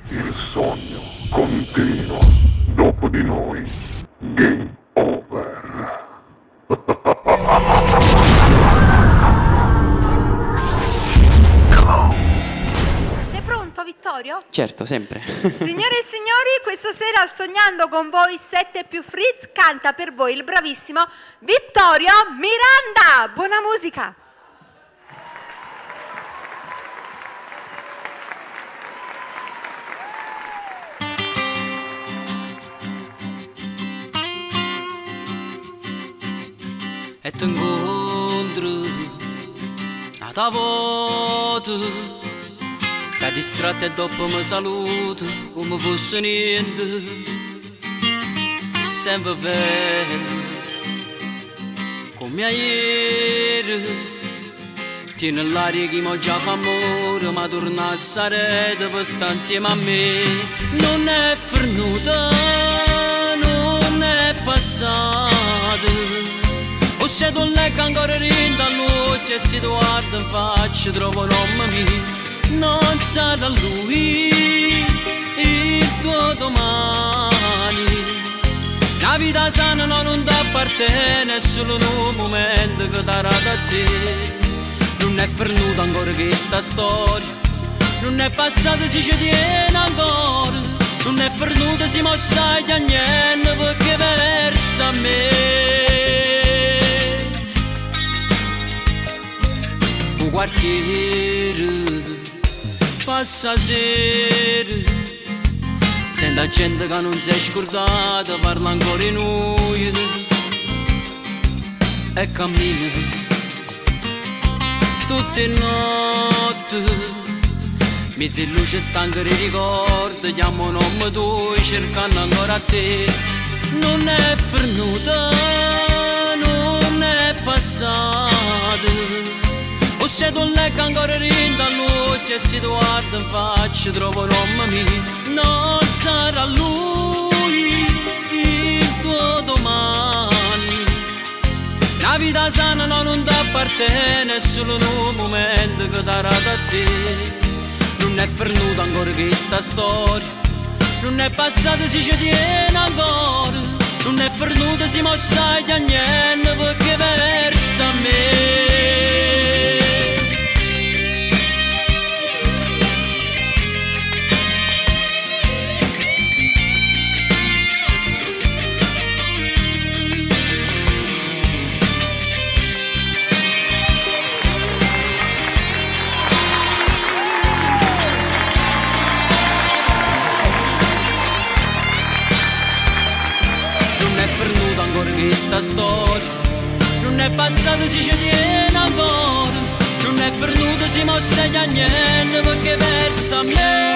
Il sogno continua dopo di noi. Game over. Sei pronto, Vittorio? Certo, sempre. Signore e signori, questa sera al Sognando con voi 7 più Fritz canta per voi il bravissimo Vittorio Miranda. Buona musica! E ti incontro a tavola, che distratto e dopo mi saluto come fosse niente. Sempre bello come ieri, tieni l'aria che mi già fa amore, ma torna a sarete per stare insieme a me. Non è fernuta, non è passata, o se tu leggi ancora rinda all'occhio e si guarda in faccia trovo un nome mio. Non sarà lui il tuo domani. La vita sana non ti appartiene, è solo un momento che darà da te. Non è fernuta ancora questa storia, non è passata si ci tiene ancora. Non è fernuta si mostra a niente perché versa a me. Quartiere passa sera, senta gente che non si è scordata, parla ancora in noi e cammina tutte notti, mezzo in luce stanca di ricordi, chiamo nome tuo cercando ancora a te. Non è fernuta, non è passata, o se tu leggi ancora rinda all'occhio e si guarda in faccia trovo un nome mio. Non sarà lui il tuo domani. La vita sana non ti appartiene, è solo un momento che darà da te. Non è fernuta ancora questa storia, non è passata si ci tiene ancora. Non è fernuta si mostra a niente perché versa a me. Questa storia non è passata si ci tiene ancora, non è fernuta si mostra a niente perché versa a me.